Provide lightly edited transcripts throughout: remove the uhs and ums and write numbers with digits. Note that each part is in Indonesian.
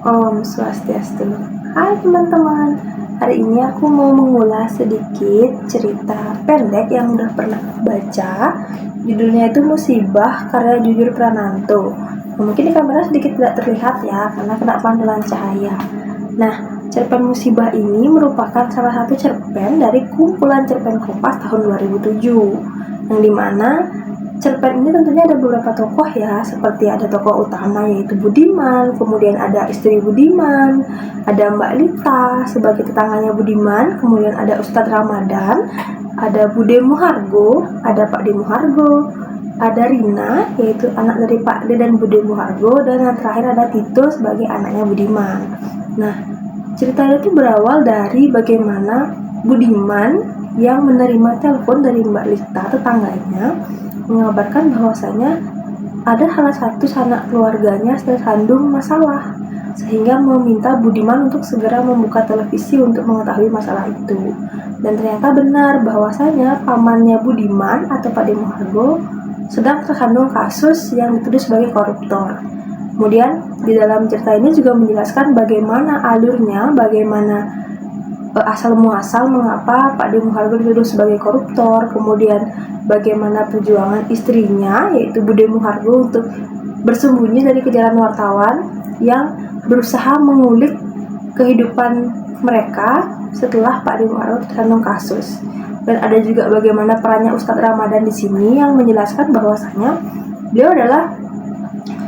Om Swastiastu. Hai teman-teman, hari ini aku mau mengulas sedikit cerita pendek yang udah pernah aku baca. Judulnya itu Musibah karya Jujur Prananto. Mungkin di kamera sedikit tidak terlihat ya, karena kena pantulan cahaya. Nah, cerpen Musibah ini merupakan salah satu cerpen dari kumpulan cerpen Kompas tahun 2007, yang dimana cerpen ini tentunya ada beberapa tokoh ya, seperti ada tokoh utama yaitu Budiman, kemudian ada istri Budiman, ada Mbak Lita sebagai tetangganya Budiman, kemudian ada Ustadz Ramadan, ada Bude Muhargo, ada Pak De Muhargo, ada Rina yaitu anak dari Pak De dan Bude Muhargo, dan yang terakhir ada Tito sebagai anaknya Budiman. Nah, ceritanya itu berawal dari bagaimana Budiman yang menerima telepon dari Mbak Lita tetangganya mengabarkan bahwasanya ada salah satu sanak keluarganya tersandung masalah, sehingga meminta Budiman untuk segera membuka televisi untuk mengetahui masalah itu. Dan ternyata benar bahwasanya pamannya Budiman atau Pak De Muhargo sedang tersandung kasus yang dituduh sebagai koruptor. Kemudian di dalam cerita ini juga menjelaskan bagaimana alurnya, bagaimana asal muasal mengapa Pak De Muhargo dituduh sebagai koruptor, kemudian bagaimana perjuangan istrinya yaitu Bude Muhargo untuk bersembunyi dari kejaran wartawan yang berusaha mengulik kehidupan mereka setelah Pak De Muhargo tersandung kasus. Dan ada juga bagaimana perannya Ustadz Ramadan di sini yang menjelaskan bahwasanya beliau adalah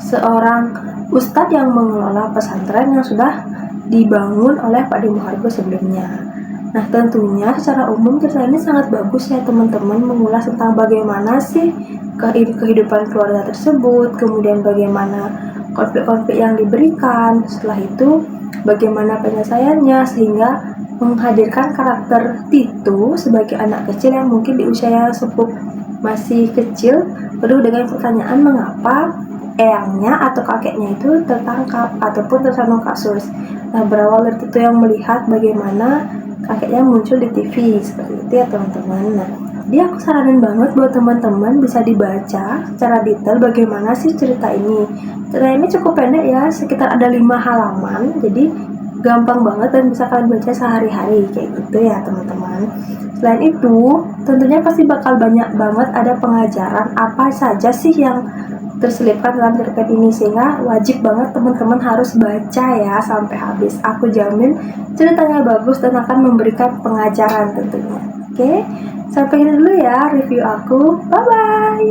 seorang ustadz yang mengelola pesantren yang sudah dibangun oleh Pak De Muhargo sebelumnya. Nah, tentunya secara umum cerita ini sangat bagus ya teman-teman, mengulas tentang bagaimana sih kehidupan keluarga tersebut, kemudian bagaimana konflik-konflik yang diberikan, setelah itu bagaimana penyelesaiannya, sehingga menghadirkan karakter Tito sebagai anak kecil yang mungkin di usia yang masih kecil, penuh dengan pertanyaan mengapa eyangnya atau kakeknya itu tertangkap ataupun tersandung kasus. Nah, berawal dari Tito yang melihat bagaimana kakeknya muncul di TV seperti itu ya teman-teman. Nah, jadi aku saranin banget buat teman-teman bisa dibaca secara detail bagaimana sih cerita ini. Cerita ini cukup pendek ya, sekitar ada 5 halaman, jadi gampang banget dan bisa kalian baca sehari-hari kayak gitu ya teman-teman. Selain itu, tentunya pasti bakal banyak banget ada pengajaran apa saja sih yang terselipkan dalam cerpen ini, sehingga wajib banget teman-teman harus baca ya sampai habis. Aku jamin ceritanya bagus dan akan memberikan pengajaran tentunya. Oke, sampai ini dulu ya review aku. Bye bye.